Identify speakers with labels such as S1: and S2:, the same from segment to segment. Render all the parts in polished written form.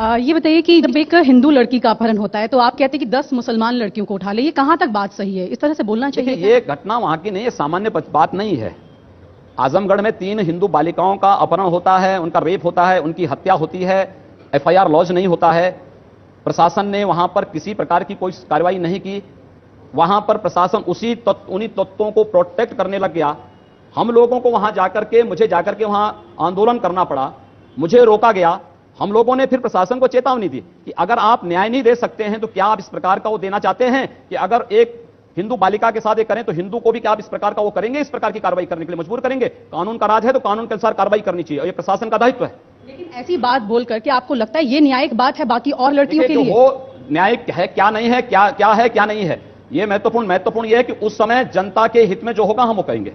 S1: ये बताइए कि जब एक हिंदू लड़की का अपहरण होता है तो आप कहते हैं कि 10 मुसलमान लड़कियों को उठा ले, ये कहां तक बात सही है? इस तरह से बोलना चाहिए?
S2: ये घटना वहां की नहीं है, सामान्य बात नहीं है। आजमगढ़ में 3 हिंदू बालिकाओं का अपहरण होता है, उनका रेप होता है, उनकी हत्या होती है, एफआईआर लॉन्च नहीं होता है। प्रशासन ने वहां पर किसी प्रकार की कोई कार्रवाई नहीं की। वहां पर प्रशासन उन्हीं तत्वों को प्रोटेक्ट करने लग गया। हम लोगों को वहां मुझे जाकर के वहां आंदोलन करना पड़ा, मुझे रोका गया। हम लोगों ने फिर प्रशासन को चेतावनी दी कि अगर आप न्याय नहीं दे सकते हैं तो क्या आप इस प्रकार का वो देना चाहते हैं कि अगर एक हिंदू बालिका के साथ ये करें तो हिंदू को भी क्या आप इस प्रकार का वो करेंगे, इस प्रकार की कार्रवाई करने के लिए मजबूर करेंगे? कानून का राज है तो कानून के अनुसार कार्रवाई करनी चाहिए और ये प्रशासन का दायित्व है।
S1: लेकिन ऐसी बात बोलकर कि आपको लगता है ये न्यायिक बात है बाकी और लड़कियों के लिए?
S2: वो न्यायिक है क्या नहीं है, क्या है क्या नहीं है, ये महत्वपूर्ण ये है कि उस समय जनता के हित में जो होगा हम वो करेंगे।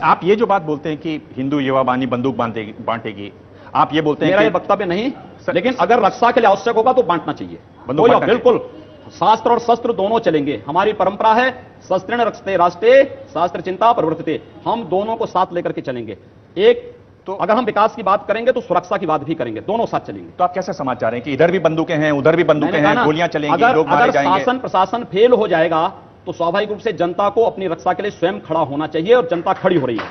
S3: आप ये जो बात बोलते हैं कि हिंदू युवा बानी बंदूक बांटेगी, आप ये बोलते हैं
S2: मेरा ये वक्तव्य नहीं, लेकिन अगर रक्षा के लिए आवश्यक होगा तो बांटना चाहिए। बिल्कुल, शास्त्र और शस्त्र दोनों चलेंगे। हमारी परंपरा है शस्त्रेण रक्षते राष्ट्रे शास्त्र चिंता प्रवर्तते। हम दोनों को साथ लेकर के चलेंगे। तो अगर हम विकास की बात करेंगे तो सुरक्षा की बात भी करेंगे, दोनों साथ चलेंगे।
S3: तो आप कैसे समझ जा रहे हैं कि इधर भी बंदूकें हैं उधर भी बंदूकें हैं, गोलियां चलेंगी, लोग मारे जाएंगे?
S2: शासन प्रशासन फेल हो जाएगा तो स्वाभाविक रूप से जनता को अपनी रक्षा के लिए स्वयं खड़ा होना चाहिए और जनता खड़ी हो रही है।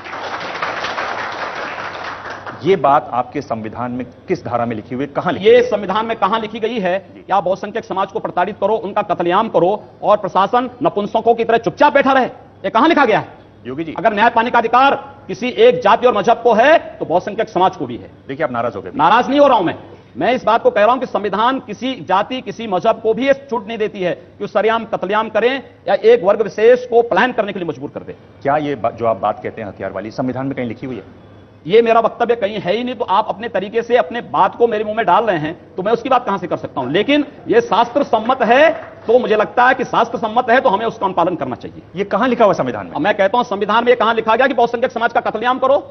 S3: ये बात आपके संविधान में किस धारा में लिखी हुई, कहां लिखी?
S2: ये संविधान में कहां लिखी गई है कि आप बहुसंख्यक समाज को प्रताड़ित करो, उनका कत्लेआम करो और प्रशासन नपुंसकों की तरह चुपचाप बैठा रहे? ये कहां लिखा गया है?
S3: योगी जी,
S2: अगर न्याय पाने का अधिकार किसी एक जाति और मजहब को है तो बहुसंख्यक समाज को भी है।
S3: देखिए आप नाराज हो गए।
S2: नाराज नहीं हो रहा हूं मैं इस बात को कह रहा हूं कि संविधान किसी जाति किसी मजहब को भी छूट नहीं देती है कि सरेआम कत्लेआम करें या एक वर्ग विशेष को प्लान करने के लिए मजबूर कर दे।
S3: क्या ये जो आप बात कहते हैं हथियार वाली, संविधान में कहीं लिखी हुई है?
S2: ये मेरा वक्तव्य कहीं है ही नहीं, तो आप अपने तरीके से अपने बात को मेरे मुंह में डाल रहे हैं तो मैं उसकी बात कहां से कर सकता हूं। लेकिन ये शास्त्र सम्मत है तो मुझे लगता है कि शास्त्र सम्मत है तो हमें उसका अनुपालन करना चाहिए।
S3: ये कहां लिखा हुआ संविधान में?
S2: मैं कहता हूं संविधान में ये कहां लिखा गया कि बहुसंख्यक समाज का कत्लेआम करो?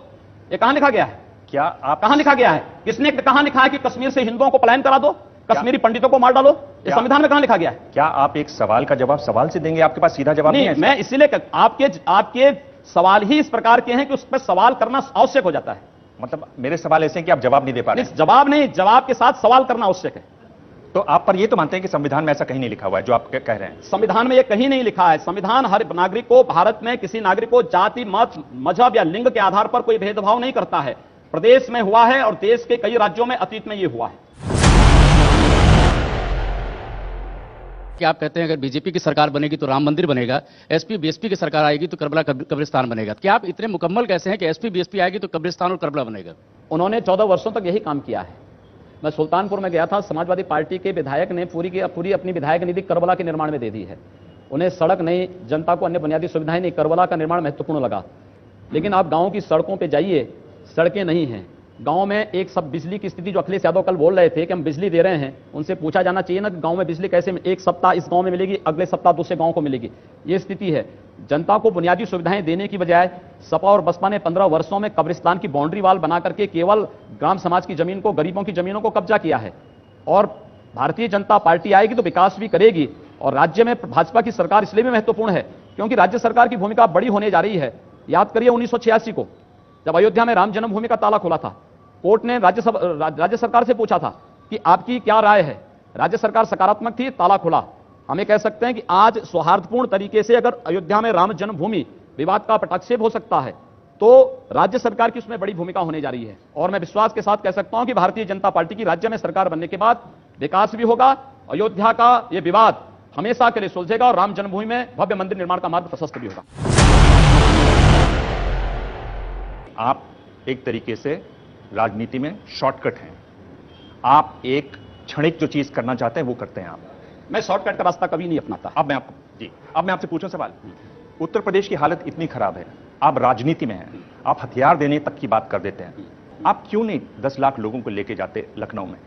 S2: ये कहां लिखा गया है?
S3: क्या आप
S2: कहां लिखा गया है? किसने कहां लिखा है कि कश्मीर से हिंदुओं को पलायन करा दो, कश्मीरी पंडितों को मार डालो? ये संविधान में कहां लिखा गया है?
S3: क्या आप एक सवाल का जवाब सवाल से देंगे? आपके पास सीधा जवाब नहीं है?
S2: मैं इसीलिए आपके सवाल ही इस प्रकार के हैं कि उस पर सवाल करना आवश्यक हो जाता है।
S3: मतलब मेरे सवाल ऐसे हैं कि आप जवाब नहीं दे पा रहे?
S2: जवाब नहीं, जवाब के साथ सवाल करना आवश्यक है।
S3: तो आप पर ये तो मानते हैं कि संविधान में ऐसा कहीं नहीं लिखा हुआ है जो आप कह रहे हैं?
S2: संविधान में ये कहीं नहीं लिखा है। संविधान हर नागरिक को, भारत में किसी नागरिक को जाति मत मजहब या लिंग के आधार पर कोई भेदभाव नहीं करता है। प्रदेश में हुआ है और देश के कई राज्यों में अतीत में ये हुआ है।
S4: कि आप कहते हैं अगर बीजेपी की सरकार बनेगी तो राम मंदिर बनेगा, एसपी बीएसपी की सरकार आएगी तो करबला कब्रिस्तान बनेगा। क्या आप इतने मुकम्मल कैसे हैं कि एसपी बीएसपी आएगी तो कब्रिस्तान और करबला बनेगा?
S2: उन्होंने 14 वर्षों तक यही काम किया है। मैं सुल्तानपुर में गया था, समाजवादी पार्टी के विधायक ने पूरी अपनी विधायक निधि करबला के निर्माण में दे दी है। उन्हें सड़क नहीं, जनता को अन्य बुनियादी सुविधाएं नहीं, करबला का निर्माण महत्वपूर्ण लगा। लेकिन आप गांव की सड़कों पर जाइए, सड़कें नहीं हैं। गांव में एक सब बिजली की स्थिति, जो अखिलेश यादव कल बोल रहे थे कि हम बिजली दे रहे हैं, उनसे पूछा जाना चाहिए ना कि गांव में बिजली कैसे, एक सप्ताह इस गांव में मिलेगी, अगले सप्ताह दूसरे गांव को मिलेगी। ये स्थिति है। जनता को बुनियादी सुविधाएं देने की बजाय सपा और बसपा ने 15 वर्षों में कब्रिस्तान की बाउंड्री वाल बना करके केवल ग्राम समाज की जमीन को, गरीबों की जमीनों को कब्जा किया है। और भारतीय जनता पार्टी आएगी तो विकास भी करेगी। और राज्य में भाजपा की सरकार इसलिए भी महत्वपूर्ण है क्योंकि राज्य सरकार की भूमिका बड़ी होने जा रही है। याद करिए 1986 को जब अयोध्या में राम जन्मभूमि का ताला खुला था, कोर्ट ने राज्य सरकार से पूछा था कि आपकी क्या राय है। राज्य सरकार सकारात्मक थी, ताला खुला। हम ये कह सकते हैं कि आज सौहार्दपूर्ण तरीके से अगर अयोध्या में राम जन्मभूमि विवाद का पटाक्षेप हो सकता है तो राज्य सरकार की उसमें बड़ी भूमिका होने जा रही है। और मैं विश्वास के साथ कह सकता हूं कि भारतीय जनता पार्टी की राज्य में सरकार बनने के बाद विकास भी होगा, अयोध्या का यह विवाद हमेशा के लिए सुलझेगा और राम जन्मभूमि में भव्य मंदिर निर्माण का मार्ग प्रशस्त भी होगा।
S3: आप एक तरीके से राजनीति में शॉर्टकट हैं। आप एक क्षणिक जो चीज करना चाहते हैं वो करते हैं आप।
S2: मैं शॉर्टकट का रास्ता कभी नहीं अपनाता।
S3: अब मैं आपसे पूछूं सवाल। उत्तर प्रदेश की हालत इतनी खराब है, आप राजनीति में हैं, आप हथियार देने तक की बात कर देते हैं। आप क्यों नहीं 10 लाख लोगों को लेके जाते लखनऊ में?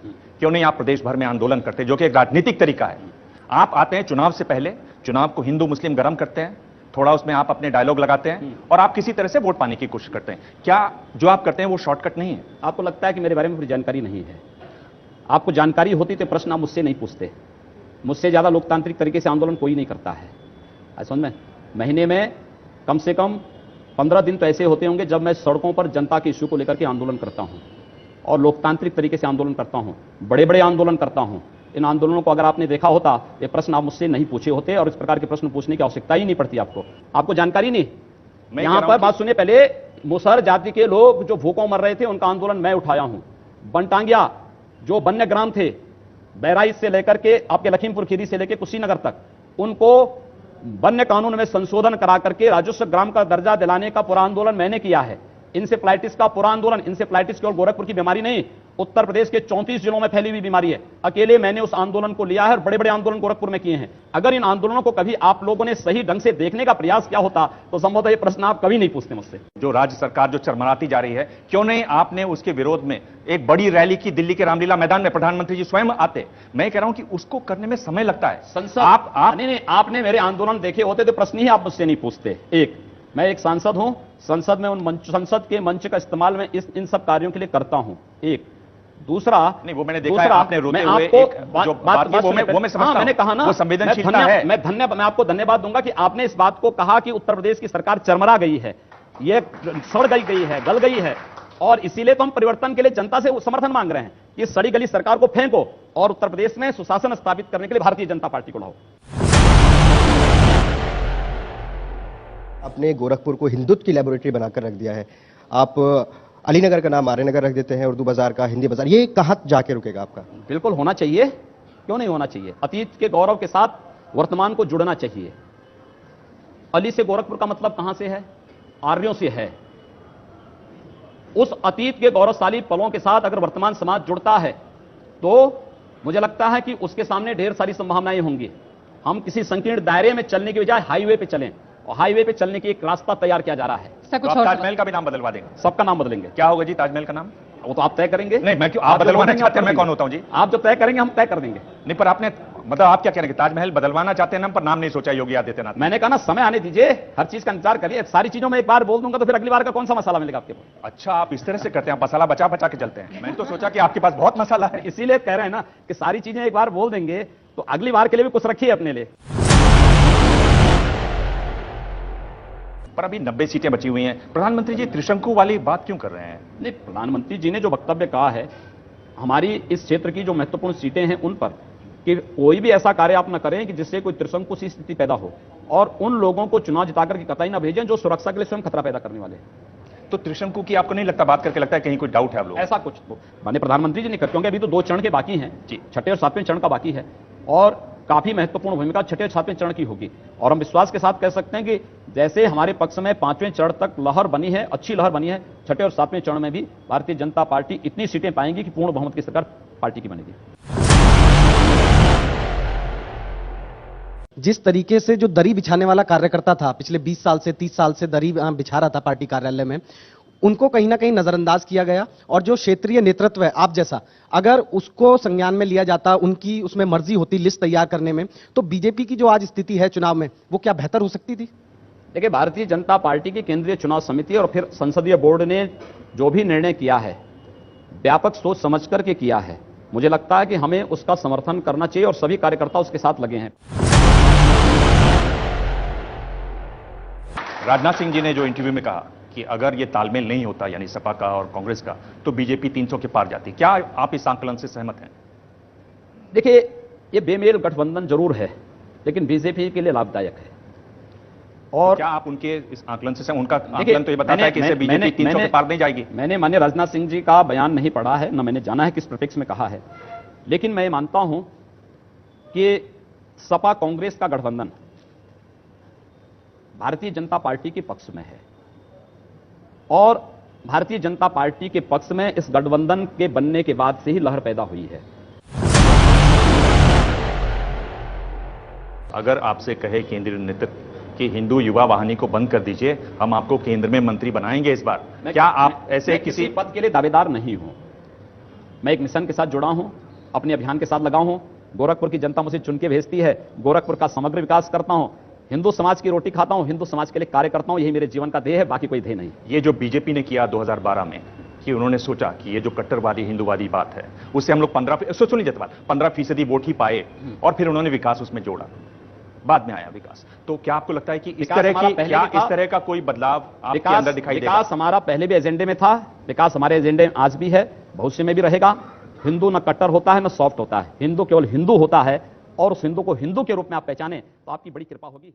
S3: क्यों नहीं आप प्रदेश भर में आंदोलन करते, जो कि एक राजनीतिक तरीका है? आप आते हैं चुनाव से पहले, चुनाव को हिंदू मुस्लिम गरम करते हैं, थोड़ा उसमें आप अपने डायलॉग लगाते हैं और आप किसी तरह से वोट पाने की कोशिश करते हैं। क्या जो आप करते हैं वो शॉर्टकट नहीं है?
S2: आपको लगता है कि मेरे बारे में पूरी जानकारी नहीं है? आपको जानकारी होती तो प्रश्न आप मुझसे नहीं पूछते। मुझसे ज्यादा लोकतांत्रिक तरीके से आंदोलन कोई नहीं करता है। समझ में, महीने में कम से कम 15 दिन तो ऐसे होते होंगे जब मैं सड़कों पर जनता के इश्यू को लेकर के आंदोलन करता हूं। और लोकतांत्रिक तरीके से आंदोलन करता हूं, बड़े बड़े आंदोलन करता हूं। इन आंदोलनों को अगर आपने देखा होता, ये प्रश्न आप मुझसे नहीं पूछे होते और इस प्रकार के प्रश्न पूछने की आवश्यकता ही नहीं पड़ती आपको जानकारी नहीं। यहां पर बात सुनिए, पहले मुसहर जाति के लोग जो भूखों मर रहे थे उनका आंदोलन मैं उठाया हूं। बनटांगिया जो वन्य ग्राम थे, बहराइच से लेकर के आपके लखीमपुर खीरी से लेकर कुशीनगर तक, उनको वन्य कानून में संशोधन करा करके राजस्व ग्राम का दर्जा दिलाने का पूरा आंदोलन मैंने किया है। इंसेफ्लाइटिस का पूरा आंदोलन, इंसेफ्लाइटिस केवल गोरखपुर की बीमारी नहीं, उत्तर प्रदेश के 34 जिलों में फैली हुई बीमारी है। अकेले मैंने उस आंदोलन को लिया है और बड़े बड़े आंदोलन गोरखपुर में किए हैं। अगर इन आंदोलनों को कभी आप लोगों ने सही ढंग से देखने का प्रयास किया होता तो संभवतः ये प्रश्न आप कभी नहीं पूछते मुझसे।
S3: जो राज्य सरकार जो चरमराती जा रही है, क्यों नहीं आपने उसके विरोध में एक बड़ी रैली की दिल्ली के रामलीला मैदान में? प्रधानमंत्री जी स्वयं आते। मैं कह रहा हूं कि उसको करने में समय लगता है।
S2: संसद आपने मेरे आंदोलन देखे होते तो प्रश्न ही आप मुझसे नहीं पूछते। एक, मैं एक सांसद हूं, संसद में संसद के मंच का इस्तेमाल मैं इन सब कार्यों के लिए करता हूं। एक, दूसरा,
S3: नहीं वो मैंने देखा है, आपने रोते हुए वो मैं समझता हूं,
S2: मैंने कहा ना,
S3: वो संवेदनशीलता है।
S2: मैं आपको धन्यवाद दूंगा कि आपने इस बात को कहा कि उत्तर प्रदेश की सरकार चरमरा गई है, ये सड़ गई है, गल गई है, और इसीलिए तो हम परिवर्तन के लिए जनता से समर्थन मांग रहे हैं। ये सड़ी गली सरकार को फेंको और उत्तर प्रदेश में सुशासन स्थापित करने के लिए भारतीय जनता पार्टी को लाओ।
S5: आपने गोरखपुर को हिंदुत्व की लेबोरेटरी बनाकर रख दिया है। आप अलीनगर का नाम आर्यनगर रख देते हैं, उर्दू बाजार का हिंदी बाजार। ये कहां जाके रुकेगा आपका?
S2: बिल्कुल होना चाहिए, क्यों नहीं होना चाहिए। अतीत के गौरव के साथ वर्तमान को जुड़ना चाहिए। अली से गोरखपुर का मतलब कहां से है? आर्यों से है। उस अतीत के गौरवशाली पलों के साथ अगर वर्तमान समाज जुड़ता है तो मुझे लगता है कि उसके सामने ढेर सारी संभावनाएं होंगी। हम किसी संकीर्ण दायरे में चलने के बजाय हाईवे पे चलें, और हाईवे पे चलने की एक रास्ता तैयार किया जा रहा है।
S3: तो आप ताजमहल का भी नाम बदलवा देंगे?
S2: सबका नाम बदलेंगे।
S3: क्या होगा जी ताजमहल का नाम?
S2: वो तो आप तय करेंगे।
S3: नहीं, मैं क्यों, आप बदलवाना चाहते हैं, मैं कौन होता हूं जी?
S2: आप जो तय करेंगे हम तय कर देंगे।
S3: नहीं, पर आपने मतलब आप क्या कह रहे हैं, ताजमहल बदलवाना चाहते हैं नाम, पर नाम नहीं सोचा योगी आदित्यनाथ?
S2: मैंने कहा ना, समय आने दीजिए, हर चीज का इंतजार करिए। सारी चीजों में एक बार बोल दूंगा तो फिर अगली बार का कौन सा मसाला मिलेगा आपके पास?
S3: अच्छा, आप इस तरह से करते हैं, मसाला बचा बचा के चलते हैं। मैंने तो सोचा कि आपके पास बहुत मसाला है।
S2: इसीलिए कह रहे हैं ना कि सारी चीजें एक बार बोल देंगे तो अगली बार के लिए भी कुछ रखिए अपने लिए।
S3: पर अभी 90 सीटें बची हुई हैं। प्रधानमंत्री जी त्रिशंकु वाली बात क्यों कर रहे हैं?
S2: नहीं, प्रधानमंत्री जी ने जो वक्तव्य कहा है, हमारी इस क्षेत्र की जो महत्वपूर्ण सीटें हैं उन पर, कि कोई भी ऐसा कार्य आप न करें कि जिससे कोई त्रिशंकु सी स्थिति पैदा हो, और उन लोगों को चुनाव जिताकर के कतई न भेजें जो सुरक्षा के लिए स्वयं खतरा पैदा करने वाले हैं।
S3: तो त्रिशंकु की आपको नहीं लगता, बात करके लगता है कहीं कोई डाउट है आप लोग?
S2: ऐसा कुछ तो माननीय प्रधानमंत्री जी ने कर, क्योंकि अभी तो 2 चरण के बाकी हैं जी, 6ठे और 7वें चरण का बाकी है, और काफी महत्वपूर्ण भूमिका 6ठे और 7वें चरण की होगी। और हम विश्वास के साथ कह सकते हैं कि जैसे हमारे पक्ष में 5वें चरण तक लहर बनी है, अच्छी लहर बनी है, 6ठे और 7वें चरण में भी भारतीय जनता पार्टी इतनी सीटें पाएंगी कि पूर्ण बहुमत की सरकार पार्टी की बनेगी।
S6: जिस तरीके से जो दरी बिछाने वाला कार्यकर्ता था, पिछले 20 साल से 30 साल से दरी बिछा रहा था पार्टी कार्यालय में, उनको कहीं ना कहीं नजरअंदाज किया गया। और जो क्षेत्रीय नेतृत्व है आप जैसा, अगर उसको संज्ञान में लिया जाता, उनकी उसमें मर्जी होती लिस्ट तैयार करने में, तो बीजेपी की जो आज स्थिति है चुनाव में, वो क्या बेहतर हो सकती थी?
S2: देखिए, भारतीय जनता पार्टी की केंद्रीय चुनाव समिति और फिर संसदीय बोर्ड ने जो भी निर्णय किया है, व्यापक सोच समझ करके किया है। मुझे लगता है कि हमें उसका समर्थन करना चाहिए और सभी कार्यकर्ता उसके साथ लगे हैं।
S3: राजनाथ सिंह जी ने जो इंटरव्यू में कहा कि अगर ये तालमेल नहीं होता, यानी सपा का और कांग्रेस का, तो बीजेपी 300 के पार जाती। क्या आप इस आंकलन से सहमत हैं?
S2: देखिए, ये बेमेल गठबंधन जरूर है, लेकिन बीजेपी के लिए लाभदायक है। और
S3: क्या आप उनके इस आंकलन से उनका आंकलन तो ये बताता है कि इससे बीजेपी 300 के पार नहीं जाएगी?
S2: मैंने माननीय राजनाथ सिंह जी का बयान नहीं पढ़ा है, न मैंने जाना है किस प्रीफिक्स में कहा है, लेकिन मैं मानता हूं कि सपा कांग्रेस का गठबंधन भारतीय जनता पार्टी के पक्ष में है, और भारतीय जनता पार्टी के पक्ष में इस गठबंधन के बनने के बाद से ही लहर पैदा हुई है।
S3: अगर आपसे कहे केंद्रीय नेतृत्व कि हिंदू युवा वाहिनी को बंद कर दीजिए, हम आपको केंद्र में मंत्री बनाएंगे इस बार, क्या आप ऐसे किसी
S2: पद के लिए दावेदार नहीं हूं। मैं एक मिशन के साथ जुड़ा हूं, अपने अभियान के साथ लगा हूं। गोरखपुर की जनता मुझे चुन के भेजती है, गोरखपुर का समग्र विकास करता हूं, हिंदू समाज की रोटी खाता हूं, हिंदू समाज के लिए कार्य करता हूं। यही मेरे जीवन का ध्येय है, बाकी कोई ध्येय नहीं।
S3: ये जो बीजेपी ने किया 2012 में, कि उन्होंने सोचा कि ये जो कट्टरवादी हिंदूवादी बात है, उससे हम लोग 15% वोट ही पाए, और फिर उन्होंने विकास उसमें जोड़ा। बाद में आया विकास। तो क्या आपको लगता है कि इस
S2: विकास
S3: तरह
S2: हमारा
S3: की
S2: पहले
S3: क्या
S2: भी था।
S3: इस तरह का कोई बदलाव आपके अंदर दिखाई देगा?
S2: विकास हमारा पहले भी एजेंडे में था, विकास हमारे एजेंडे में आज भी है, भविष्य में भी रहेगा। हिंदू न कट्टर होता है न सॉफ्ट होता है, हिंदू केवल हिंदू होता है, और उस हिंदू को हिंदू के रूप में आप पहचाने तो आपकी बड़ी कृपा होगी।